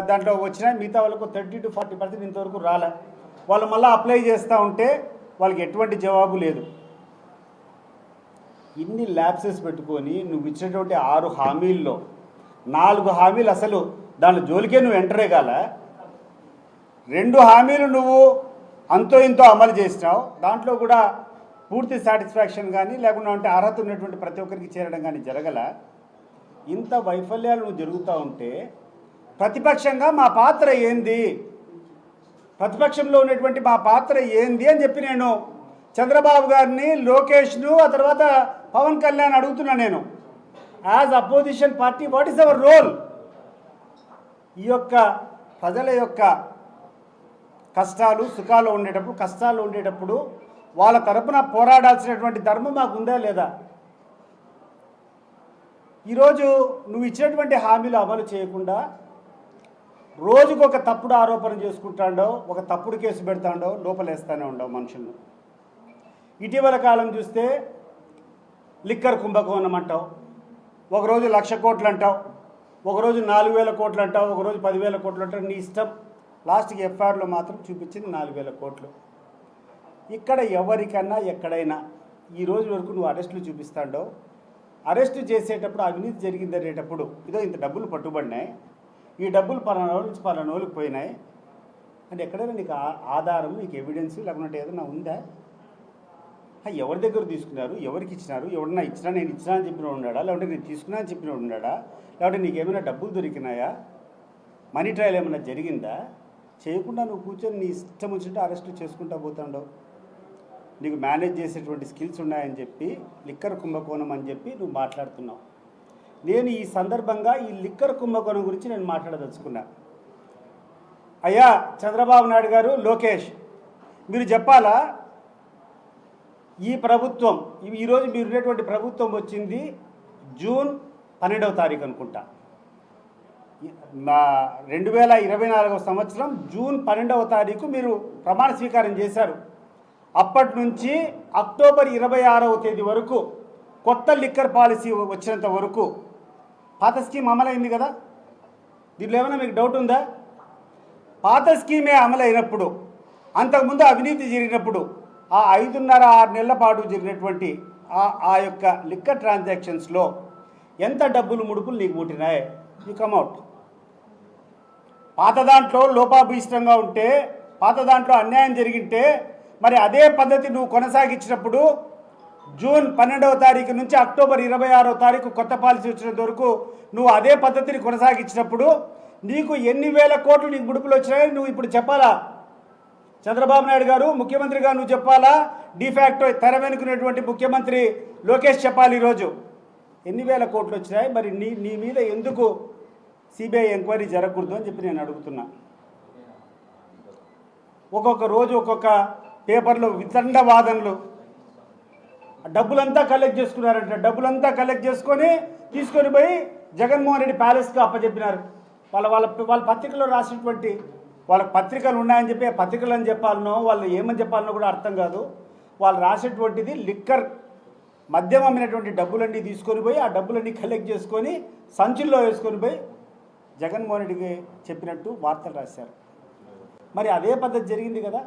దాంట్లో వచ్చినా మిగతా వాళ్ళకు 30 to 40% ఇంతవరకు రాలే. వాళ్ళు మళ్ళీ అప్లై చేస్తూ ఉంటే వాళ్ళకి ఎటువంటి జవాబు లేదు. ఇన్ని ల్యాబ్సెస్ పెట్టుకొని నువ్వు ఇచ్చినటువంటి 6 హామీల్లో 4 హామీలు అసలు దాని జోలికే నువ్వు ఎంటరే కాల. 2 హామీలు నువ్వు అంతో ఇంతో అమలు చేసినావు. దాంట్లో కూడా పూర్తి సాటిస్ఫాక్షన్ కానీ లేకుండా అంటే అర్హత ఉన్నటువంటి ప్రతి ఒక్కరికి చేరడం కానీ జరగల. ఇంత వైఫల్యాలు నువ్వు జరుగుతూ ఉంటే ప్రతిపక్షంగా మా పాత్ర ఏంది, ప్రతిపక్షంలో ఉన్నటువంటి మా పాత్ర ఏంది అని చెప్పి నేను చంద్రబాబు గారిని, లోకేష్ను, ఆ తర్వాత పవన్ కళ్యాణ్ అడుగుతున్నా. నేను as opposition party what is our role? ఈ యొక్క ప్రజల యొక్క కష్టాలు సుఖాలు ఉండేటప్పుడు వాళ్ళ తరపున పోరాడాల్సినటువంటి ధర్మం మాకు ఉందా లేదా? ఈరోజు నువ్వు ఇచ్చినటువంటి హామీలు అమలు చేయకుండా రోజుకు ఒక తప్పుడు ఆరోపణ చేసుకుంటాడో, ఒక తప్పుడు కేసు పెడతాడో, లోపలేస్తూనే ఉండవు మనుషులను. ఇటీవల కాలం చూస్తే లిక్కర్ కుంభకోణం అంటావు, ఒకరోజు 1,00,000 కోట్లు అంటావు, ఒకరోజు 4,000 కోట్లు అంటావు, ఒకరోజు 10,000 కోట్లు అంటావు. నీ ఇష్టం. లాస్ట్కి ఎఫ్ఐఆర్లో మాత్రం చూపించింది 4,000 కోట్లు. ఇక్కడ ఎవరికన్నా ఎక్కడైనా ఈ రోజు వరకు నువ్వు అరెస్టులు చూపిస్తాడో, అరెస్టు చేసేటప్పుడు అవినీతి జరిగిందనేటప్పుడు ఇదో ఇంత డబ్బులు పట్టుబడినాయి, ఈ డబ్బులు పలానోళ్ళకి పోయినాయి అంటే ఎక్కడైనా నీకు ఆధారం, నీకు ఎవిడెన్స్ లేకుంటే ఏదైనా ఉందా? ఎవరి దగ్గర తీసుకున్నారు, ఎవరికి ఇచ్చినారు, ఎవరన్నా ఇచ్చినా నేను ఇచ్చినా అని చెప్పిన ఉన్నాడా, లేకుంటే నేను తీసుకున్నా అని చెప్పిన ఉన్నాడా, లేకుంటే నీకేమైనా డబ్బులు దొరికినాయా, మనీ ట్రయల్ ఏమైనా జరిగిందా? చేయకుండా నువ్వు కూర్చొని నీ ఇష్టం వచ్చినట్టు అరెస్టు చేసుకుంటా పోతాండవు. నీకు మేనేజ్ చేసేటువంటి స్కిల్స్ ఉన్నాయని చెప్పి లిక్కర్ కుంభకోణం అని చెప్పి నువ్వు మాట్లాడుతున్నావు. నేను ఈ సందర్భంగా ఈ లిక్కర్ కుంభకోణం గురించి నేను మాట్లాడదలుచుకున్నా. అయ్యా చంద్రబాబు నాయుడు గారు, లోకేష్, మీరు చెప్పాలా, ఈ ప్రభుత్వం ఈరోజు మీరు ఉన్నటువంటి ప్రభుత్వం వచ్చింది జూన్ 12వ తారీఖు అనుకుంటా, 2024 సంవత్సరం జూన్ 12వ తారీఖు మీరు ప్రమాణ స్వీకారం చేశారు. అప్పటి నుంచి అక్టోబర్ 26వ తేదీ వరకు కొత్త లిక్కర్ పాలసీ వచ్చినంత వరకు పాత స్కీమ్ అమలైంది కదా. దీంట్లో ఏమైనా మీకు డౌట్ ఉందా? పాత స్కీమే అమలైనప్పుడు, అంతకుముందు అవినీతి జరిగినప్పుడు ఆ 5.5-6 నెలల పాటు జరిగినటువంటి ఆ యొక్క లిక్కర్ ట్రాన్సాక్షన్స్లో ఎంత డబ్బులు ముడుపులు నీకు ముట్టినాయి? You come out. పాత దాంట్లో లోపాభీష్టంగా ఉంటే, పాత దాంట్లో అన్యాయం జరిగింటే మరి అదే పద్ధతి నువ్వు కొనసాగించినప్పుడు జూన్ 12వ తారీఖు నుంచి అక్టోబర్ 26వ తారీఖు కొత్త పాలసీ వచ్చినంత వరకు నువ్వు అదే పద్ధతిని కొనసాగించినప్పుడు నీకు ఎన్ని వేల కోట్లు నీకు ముడుపులు వచ్చినాయని నువ్వు ఇప్పుడు చెప్పాలా? చంద్రబాబు నాయుడు గారు ముఖ్యమంత్రిగా నువ్వు చెప్పాలా? డిఫాక్టో తెర వెనుకున్నటువంటి ముఖ్యమంత్రి లోకేష్ చెప్పాలి ఈరోజు ఎన్ని వేల కోట్లు వచ్చినాయి, మరి నీ మీద ఎందుకు సిబిఐ ఎంక్వైరీ జరగకూడదు అని చెప్పి నేను అడుగుతున్నా. ఒక్కొక్క రోజు ఒక్కొక్క పేపర్లో వితండ వాదనలు. డబ్బులంతా కలెక్ట్ చేసుకున్నారంట. డబ్బులంతా కలెక్ట్ చేసుకొని తీసుకొని పోయి జగన్మోహన్ రెడ్డి ప్యాలెస్కి అప్పచెప్పినారు. వాళ్ళ పత్రికలో రాసినటువంటి వాళ్ళ పత్రికలు ఉన్నాయని చెప్పి పత్రికలు అని చెప్పాలనో వాళ్ళు ఏమని చెప్పాలనో కూడా అర్థం కాదు. వాళ్ళు రాసేటువంటిది లిక్కర్ మద్యం అమ్మినటువంటి డబ్బులన్నీ తీసుకొని పోయి ఆ డబ్బులన్నీ కలెక్ట్ చేసుకొని సంచుల్లో వేసుకొని పోయి జగన్మోహన్ రెడ్డికి చెప్పినట్టు వార్తలు రాశారు. మరి అదే పద్ధతి జరిగింది కదా.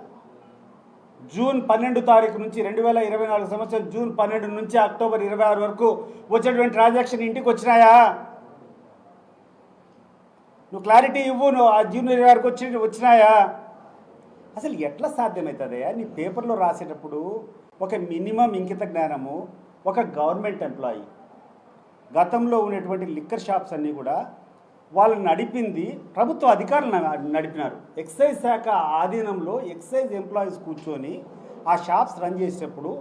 జూన్ 12 తారీఖు నుంచి 2024 సంవత్సరం జూన్ 12 నుంచి అక్టోబర్ 26 వరకు వచ్చేటువంటి ట్రాన్సాక్షన్ ఇంటికి వచ్చినాయా? నువ్వు క్లారిటీ ఇవ్వు. నువ్వు ఆ జూన్ 26 వచ్చినాయా? అసలు ఎట్లా సాధ్యమవుతుందయ్యా? నీ పేపర్లో రాసేటప్పుడు ఒక మినిమం ఇంకిత జ్ఞానము ఒక గవర్నమెంట్ ఎంప్లాయీ, గతంలో ఉన్నటువంటి లిక్కర్ షాప్స్ అన్నీ కూడా వాళ్ళు నడిపింది ప్రభుత్వ అధికారులు నడిపినారు. ఎక్సైజ్ శాఖ ఆధీనంలో ఎక్సైజ్ ఎంప్లాయీస్ కూర్చొని ఆ షాప్స్ రన్ చేసేటప్పుడు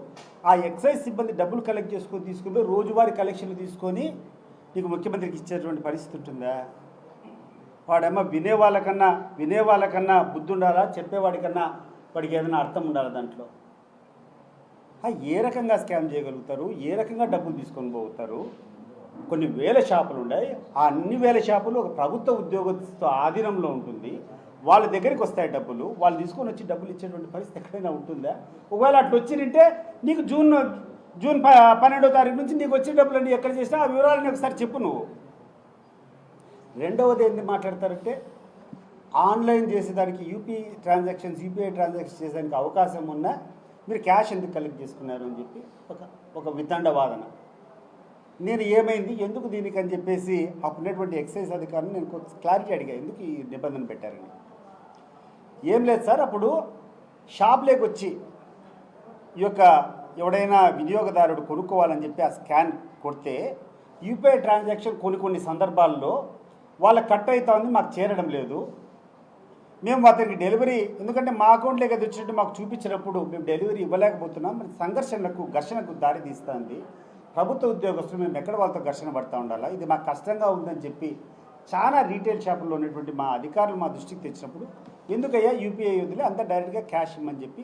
ఆ ఎక్సైజ్ సిబ్బంది డబ్బులు కలెక్ట్ తీసుకుని రోజువారీ కలెక్షన్లు తీసుకొని నీకు ముఖ్యమంత్రికి ఇచ్చేటువంటి పరిస్థితి ఉంటుందా? వాడేమో వినేవాళ్ళకన్నా బుద్ధి ఉండాలా, చెప్పేవాడికన్నా వాడికి ఏదైనా అర్థం ఉండాలి దాంట్లో. ఏ రకంగా స్కామ్ చేయగలుగుతారు? ఏ రకంగా డబ్బులు తీసుకొని పోతారు? కొన్ని వేల షాపులు ఉన్నాయి. ఆ అన్ని వేల షాపులు ఒక ప్రభుత్వ ఉద్యోగస్తుతో ఆధీనంలో ఉంటుంది. వాళ్ళ దగ్గరికి వస్తాయి డబ్బులు. వాళ్ళు తీసుకొని వచ్చి డబ్బులు ఇచ్చేటువంటి పరిస్థితి ఎక్కడైనా ఉంటుందా? ఒకవేళ అట్లా వచ్చింటే నీకు జూన్ 12వ తారీఖు నుంచి నీకు వచ్చే డబ్బులన్నీ ఎక్కడ చేసినా ఆ వివరాలని ఒకసారి చెప్పు. నువ్వు రెండవది ఏంది మాట్లాడతారంటే ఆన్లైన్ చేసేదానికి యూపీఐ ట్రాన్సాక్షన్స్ చేసేదానికి అవకాశం ఉన్నా మీరు క్యాష్ ఎందుకు కలెక్ట్ చేసుకున్నారు అని చెప్పి ఒక వితండ వాదన. నేను ఏమైంది ఎందుకు దీనికి అని చెప్పేసి అప్పుడున్నటువంటి ఎక్సైజ్ అధికారిని నేను కొంచెం క్లారిటీ అడిగా, ఎందుకు ఈ నిబంధన పెట్టారని. ఏం లేదు సార్, అప్పుడు షాప్లోకి వచ్చి ఈ యొక్క ఎవడైనా వినియోగదారుడు కొనుక్కోవాలని చెప్పి ఆ స్కాన్ కొడితే యూపీఐ ట్రాన్సాక్షన్ కొన్ని సందర్భాల్లో వాళ్ళకి కట్ అవుతా ఉంది, మాకు చేరడం లేదు. మేము అతనికి డెలివరీ, ఎందుకంటే మా అకౌంట్లోకి అది వచ్చినట్టు మాకు చూపించినప్పుడు మేము డెలివరీ ఇవ్వలేకపోతున్నాం, మరి ఘర్షణకు దారి తీస్తుంది. ప్రభుత్వ ఉద్యోగస్తులు మేము ఎక్కడ వాళ్ళతో ఘర్షణ పడుతూ ఉండాలా, ఇది మాకు కష్టంగా ఉందని చెప్పి చాలా రీటైల్ షాపుల్లో ఉన్నటువంటి మా అధికారులు మా దృష్టికి తెచ్చినప్పుడు ఎందుకయ్యా యూపీఐ వదిలే అంతా డైరెక్ట్గా క్యాష్ ఇమ్మని చెప్పి